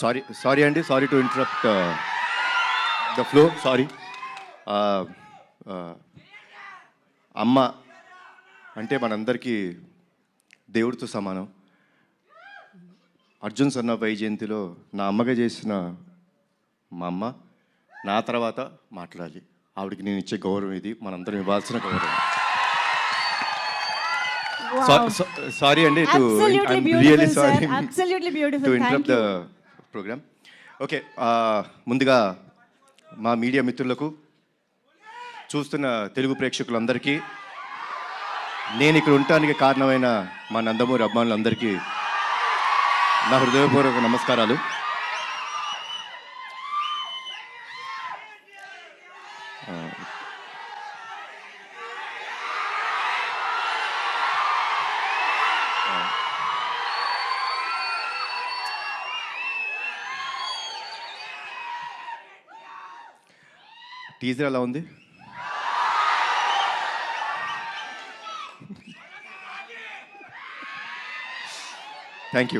Sorry అండి, sorry to interrupt the flow, sorry. అమ్మ అంటే మనందరికీ దేవుడితో సమానం. అర్జున్ సన్న వైజయంతిలో నా అమ్మగా చేసిన మా అమ్మ నా తర్వాత మాట్లాడాలి. ఆవిడకి నేను ఇచ్చే గౌరవం ఇది, మనందరం ఇవ్వాల్సిన గౌరవం. సారీ అండి, really sorry to interrupt the programme. Okay, ముందుగా మా మీడియా మిత్రులకు, చూస్తున్న తెలుగు ప్రేక్షకులందరికీ, నేను ఇక్కడ ఉండటానికి కారణమైన మా నందమూరి అభిమానులందరికీ నా హృదయపూర్వక నమస్కారాలు. టీజర్ ఎలా ఉంది? Thank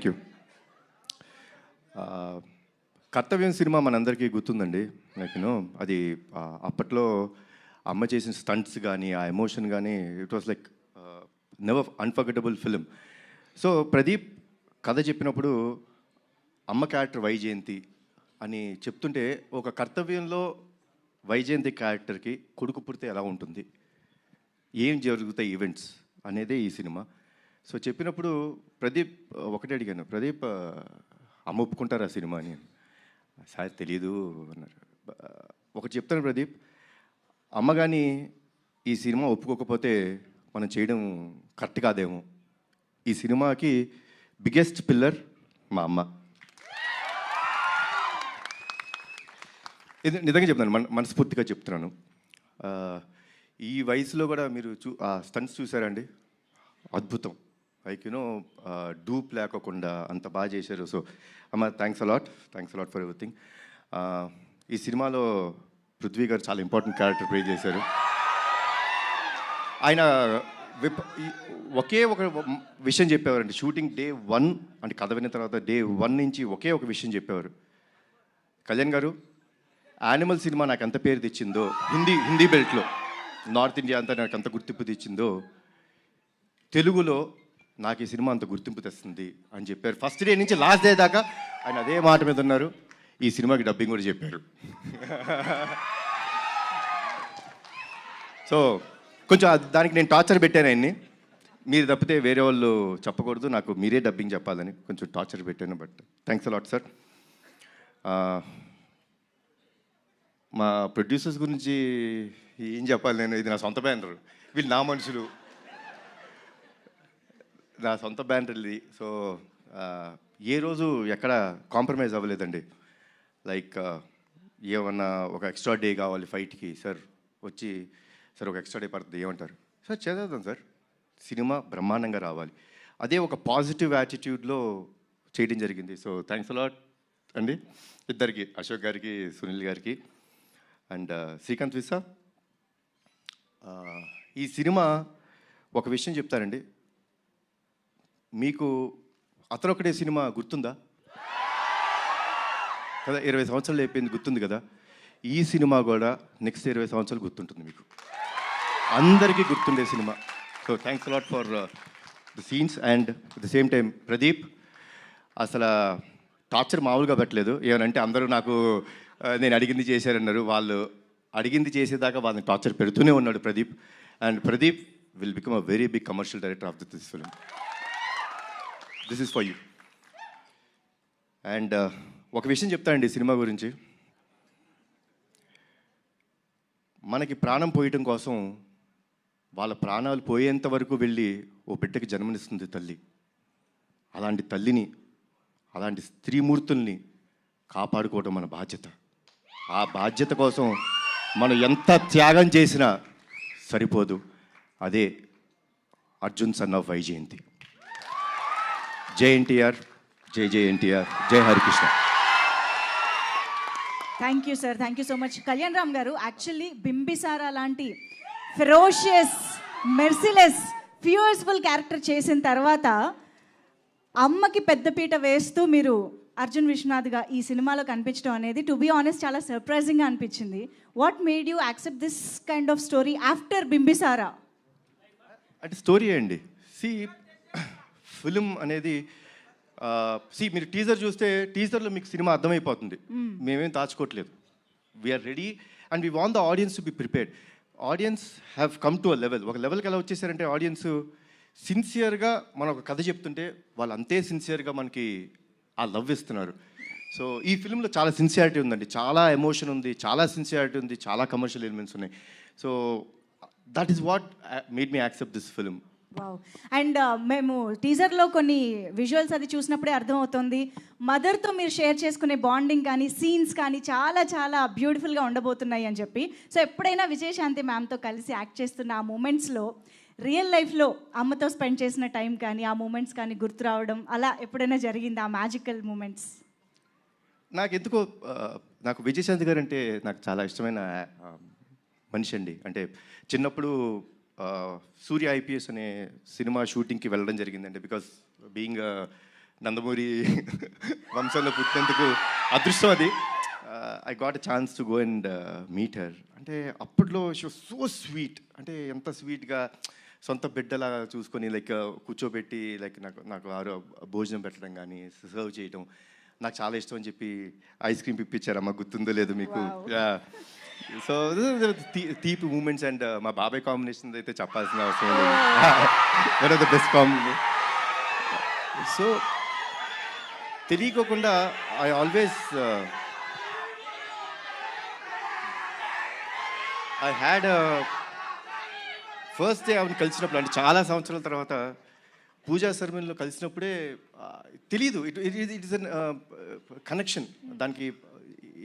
you. కర్తవ్యం సినిమా మనందరికీ గుర్తుందండి. లైక్ అది అప్పట్లో అమ్మ చేసిన స్టంట్స్ కానీ, ఆ ఎమోషన్ కానీ, it was like never unforgettable film. So Pradeep కథ చెప్పినప్పుడు అమ్మ క్యారెక్టర్ వైజయంతి అని చెప్తుంటే, ఒక కర్తవ్యంలో వైజయంతి క్యారెక్టర్కి కొడుకు పుడితే ఎలా ఉంటుంది, ఏం జరుగుతాయి ఈవెంట్స్ అనేదే ఈ సినిమా. సో చెప్పినప్పుడు ప్రదీప్ ఒకటే అడిగాను, ప్రదీప్ అమ్మ ఒప్పుకుంటారా సినిమా అని. సార్ తెలీదు అన్నారు. ఒకటి చెప్తాను ప్రదీప్, అమ్మ కానీ ఈ సినిమా ఒప్పుకోకపోతే మనం చేయడం కరెక్ట్ కాదేమో. ఈ సినిమాకి బిగ్గెస్ట్ పిల్లర్ మా అమ్మ. ఇది నిజంగా చెప్తున్నాను, మనస్ఫూర్తిగా చెప్తున్నాను. ఈ వయసులో కూడా మీరు ఆ స్టంట్స్ చూసారండి, అద్భుతం. లైక్ డూప్ లేకోకుండా అంత బాగా చేశారు. సో అమ్మ, థ్యాంక్స్ అలాట్ ఫర్ ఎవ్రీథింగ్. ఈ సినిమాలో పృథ్వీ గారు చాలా ఇంపార్టెంట్ క్యారెక్టర్ ప్లే చేశారు. ఆయన ఒకే ఒక విషయం చెప్పేవారండి. షూటింగ్ డే 1 అంటే కథ విన్న తర్వాత డే 1 నుంచి ఒకే ఒక విషయం చెప్పేవారు, కళ్యాణ్ గారు, యానిమల్ సినిమా నాకు ఎంత పేరు తెచ్చిందో, హిందీ బెల్ట్లో నార్త్ ఇండియా అంతా నాకు అంత గుర్తింపు తెచ్చిందో, తెలుగులో నాకు ఈ సినిమా అంత గుర్తింపు తెస్తుంది అని చెప్పారు. ఫస్ట్ డే నుంచి లాస్ట్ డే దాకా ఆయన అదే మాట మీద ఉన్నారు. ఈ సినిమాకి డబ్బింగ్ కూడా చెప్పారు. సో కొంచెం దానికి నేను టార్చర్ పెట్టాను ఆయన్ని. మీరు తప్పితే వేరే వాళ్ళు చెప్పకూడదు, నాకు మీరే డబ్బింగ్ చెప్పాలని కొంచెం టార్చర్ పెట్టాను. But thanks a lot sir. మా ప్రొడ్యూసర్స్ గురించి ఏం చెప్పాలి నేను, ఇది నా సొంత బ్యానర్, వీళ్ళు నా మనుషులు, నా సొంత బ్యానర్ ఇది. సో ఏ రోజు ఎక్కడ కాంప్రమైజ్ అవ్వలేదండి. లైక్ ఏమన్నా ఒక ఎక్స్ట్రా డే కావాలి ఫైట్కి, సార్ వచ్చి సార్ ఒక ఎక్స్ట్రా డే పడుతుంది ఏమంటారు, సార్ చేద్దాం సార్, సినిమా బ్రహ్మాండంగా రావాలి. అదే ఒక పాజిటివ్ యాటిట్యూడ్లో చేయడం జరిగింది. సో థ్యాంక్స్ అలాట్ అండి ఇద్దరికి, అశోక్ గారికి, సునీల్ గారికి అండ్ శ్రీకాంత్ విసా. ఈ సినిమా ఒక విషయం చెప్తారండి, మీకు అతనొక్కడే సినిమా గుర్తుందా కదా, 20 సంవత్సరాలు అయిపోయింది, గుర్తుంది కదా. ఈ సినిమా కూడా నెక్స్ట్ 20 సంవత్సరాలు గుర్తుంటుంది మీకు, అందరికీ గుర్తుండే cinema. So thanks a lot for the scenes. And at the same time Pradeep అసలు టార్చర్ మామూలుగా పెట్టలేదు. ఏమనంటే అందరూ నాకు నేను అడిగింది చేశారన్నారు, వాళ్ళు అడిగింది చేసేదాకా వాళ్ళని టార్చర్ పెడుతూనే ఉన్నాడు Pradeep. And Pradeep will become a very big commercial director of this film. This is for you. And ఒక విషయం చెప్తానండి సినిమా గురించి, మనకి ప్రాణం పోయటం కోసం వాళ్ళ ప్రాణాలు పోయేంత వరకు వెళ్ళి ఓ బిడ్డకి జన్మనిస్తుంది తల్లి. అలాంటి తల్లిని, అలాంటి స్త్రీమూర్తుల్ని కాపాడుకోవడం మన బాధ్యత. ఆ బాధ్యత కోసం మనం ఎంత త్యాగం చేసినా సరిపోదు. అదే అర్జున్ సన్ ఆఫ్ వైజయంతి. జై ఎన్టీఆర్, జై ఎన్టీఆర్, జై Harikrishna. Thank you sir, thank you so much. Kalyan Ram గారు, యాక్చువల్లీ బింబిసారా లాంటి ఫెరోషియస్, మెర్సిలెస్, ఫ్యూయర్స్ఫుల్ క్యారెక్టర్ చేసిన తర్వాత అమ్మకి పెద్దపీట వేస్తూ మీరు అర్జున్ విశ్వనాథ్గా ఈ సినిమాలో కనిపించడం అనేది టు బీ ఆనెస్ట్ చాలా సర్ప్రైజింగ్గా అనిపించింది. What made you accept this kind of story after Bimbisara? అంటే స్టోరీ అండి. ఫిలిం అనేది మీరు టీజర్ చూస్తే టీజర్లో మీకు సినిమా అర్థమైపోతుంది. మేమేం దాచుకోవట్లేదు. We're ready and we want the audience to be prepared. Audience have come to a level. ఒక లెవెల్కి ఎలా వచ్చేసారంటే ఆడియన్స్ సిన్సియర్గా మనం ఒక కథ చెప్తుంటే వాళ్ళు అంతే సిన్సియర్గా మనకి ఆ లవ్ ఇస్తున్నారు. సో ఈ ఫిల్మ్లో చాలా సిన్సియారిటీ ఉందండి, చాలా ఎమోషన్ ఉంది, చాలా సిన్సియారిటీ ఉంది, చాలా కమర్షియల్ ఎలిమెంట్స్ ఉన్నాయి. So that is what made me accept this film. Wow. And మేము టీజర్లో కొన్ని విజువల్స్ అది చూసినప్పుడే అర్థమవుతుంది మదర్తో మీరు షేర్ చేసుకునే బాండింగ్ కానీ సీన్స్ కానీ చాలా చాలా బ్యూటిఫుల్గా ఉండబోతున్నాయి అని చెప్పి. సో ఎప్పుడైనా విజయశాంతి మ్యామ్తో కలిసి యాక్ట్ చేస్తున్న ఆ మూమెంట్స్లో రియల్ లైఫ్లో అమ్మతో స్పెండ్ చేసిన టైం కానీ ఆ మూమెంట్స్ కానీ గుర్తు రావడం అలా ఎప్పుడైనా జరిగింది ఆ మ్యాజికల్ మూమెంట్స్? నాకెందుకో నాకు విజయశాంతి గారు అంటే నాకు చాలా ఇష్టమైన మనిషి అండి. అంటే చిన్నప్పుడు సూర్య ఐపీఎస్ అనే సినిమా షూటింగ్కి వెళ్ళడం జరిగిందండి. బికాస్ బీయింగ్ నందమూరి వంశంలో పుట్టినందుకు అదృష్టం అది. I got a chance to go and meet her. అంటే అప్పట్లో షీ వాస్ సో స్వీట్. అంటే ఎంత స్వీట్గా సొంత బిడ్డలా చూసుకొని లైక్ కూర్చోబెట్టి లైక్ నాకు భోజనం పెట్టడం కానీ సర్వ్ చేయడం నాకు చాలా ఇష్టం అని చెప్పి ఐస్ క్రీమ్ పిప్పించారమ్మా, గుర్తుందో లేదు మీకు? సో తీపి మూమెంట్స్. అండ్ మా బాబాయ్ కాంబినేషన్ అయితే చెప్పాల్సిన అవసరం లేదు. One of the best combination. So తెలియకోకుండా I always I had first day ఆవిడ కలిసినప్పుడు, అంటే చాలా సంవత్సరాల తర్వాత పూజా సెరమనీలో కలిసినప్పుడే తెలీదు, ఇట్ ఇస్ అన్ కనెక్షన్, దానికి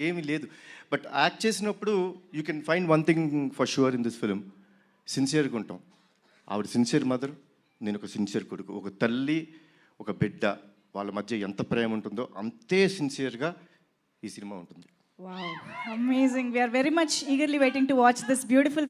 ఏమీ లేదు. బట్ యాక్ట్ చేసినప్పుడు you can find one thing for sure in this film, సిన్సియర్గా ఉంటాం. ఆవిడ సిన్సియర్ మదర్, నేను ఒక సిన్సియర్ కొడుకు. ఒక తల్లి ఒక బిడ్డ వాళ్ళ మధ్య ఎంత ప్రేమ ఉంటుందో అంతే సిన్సియర్గా ఈ సినిమా ఉంటుంది. Wow, amazing. We are very much eagerly waiting to watch this beautiful